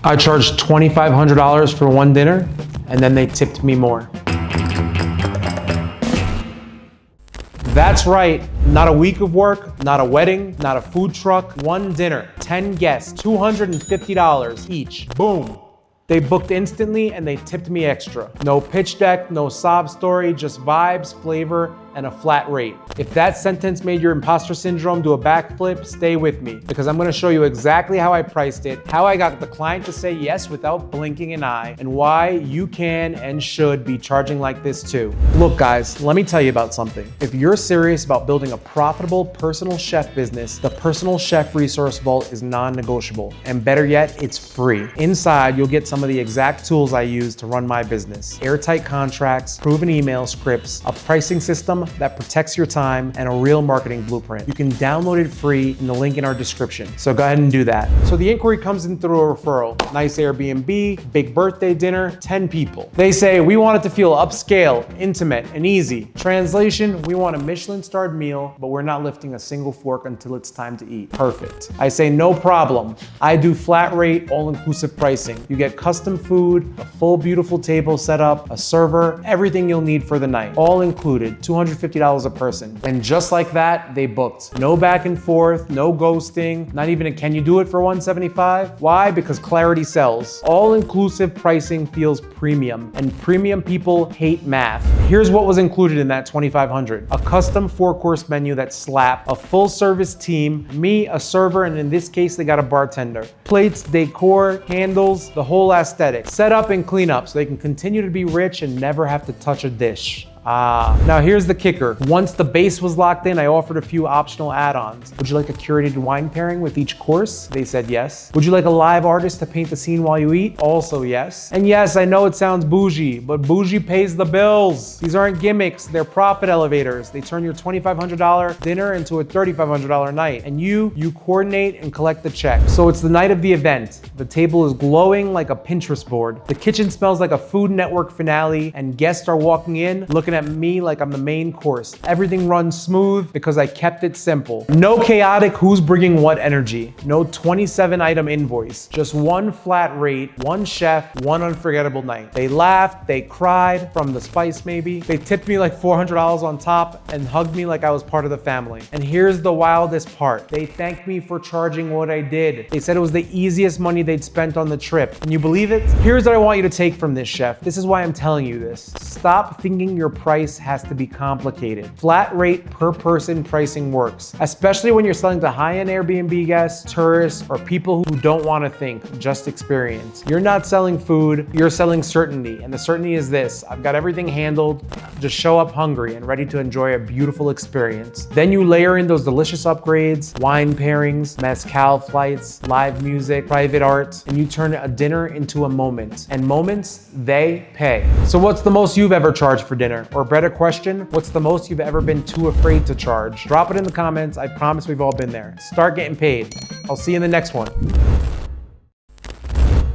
I charged $2,500 for one dinner, and then they tipped me more. That's right, not a week of work, not a wedding, not a food truck, one dinner, 10 guests, $250 each, boom. They booked instantly and they tipped me extra. No pitch deck, no sob story, just vibes, flavor, and a flat rate. If that sentence made your imposter syndrome do a backflip, stay with me, because I'm gonna show you exactly how I priced it, how I got the client to say yes without blinking an eye, and why you can and should be charging like this too. Look guys, let me tell you about something. If you're serious about building a profitable personal chef business, the Personal Chef Resource Vault is non-negotiable. And better yet, it's free. Inside, you'll get some of the exact tools I use to run my business. Airtight contracts, proven email scripts, a pricing system that protects your time, and a real marketing blueprint. You can download it free in the link in our description. So go ahead and do that. So the inquiry comes in through a referral. Nice Airbnb, big birthday dinner, 10 people. They say, we want it to feel upscale, intimate, and easy. Translation, we want a Michelin-starred meal, but we're not lifting a single fork until it's time to eat. Perfect. I say, no problem. I do flat rate, all-inclusive pricing. You get custom food, a full beautiful table set up, a server, everything you'll need for the night. All included, $250 a person. And just like that, they booked. No back and forth, no ghosting, not even a can you do it for $175? Why? Because clarity sells. All-inclusive pricing feels premium, and premium people hate math. Here's what was included in that $2,500. A custom 4-course menu that slap, a full-service team, me, a server, and in this case, they got a bartender. Plates, decor, candles, the whole aesthetic. Set up and clean up so they can continue to be rich and never have to touch a dish. Now here's the kicker. Once the base was locked in, I offered a few optional add-ons. Would you like a curated wine pairing with each course? They said yes. Would you like a live artist to paint the scene while you eat? Also yes. And yes, I know it sounds bougie, but bougie pays the bills. These aren't gimmicks, they're profit elevators. They turn your $2,500 dinner into a $3,500 night. And you coordinate and collect the check. So it's the night of the event. The table is glowing like a Pinterest board. The kitchen smells like a Food Network finale, and guests are walking in looking at me like I'm the main course. Everything runs smooth because I kept it simple. No chaotic who's bringing what energy. No 27 item invoice. Just one flat rate, one chef, one unforgettable night. They laughed, they cried, from the spice maybe. They tipped me like $400 on top and hugged me like I was part of the family. And here's the wildest part. They thanked me for charging what I did. They said it was the easiest money they'd spent on the trip. Can you believe it? Here's what I want you to take from this, chef. This is why I'm telling you this. Stop thinking your price has to be complicated. Flat rate per person pricing works, especially when you're selling to high-end Airbnb guests, tourists, or people who don't want to think, just experience. You're not selling food, you're selling certainty. And the certainty is this: I've got everything handled, just show up hungry and ready to enjoy a beautiful experience. Then you layer in those delicious upgrades, wine pairings, mezcal flights, live music, private art, and you turn a dinner into a moment. And moments, they pay. So what's the most you've ever charged for dinner? Or better question, what's the most you've ever been too afraid to charge? Drop it in the comments. I promise we've all been there. Start getting paid. I'll see you in the next one.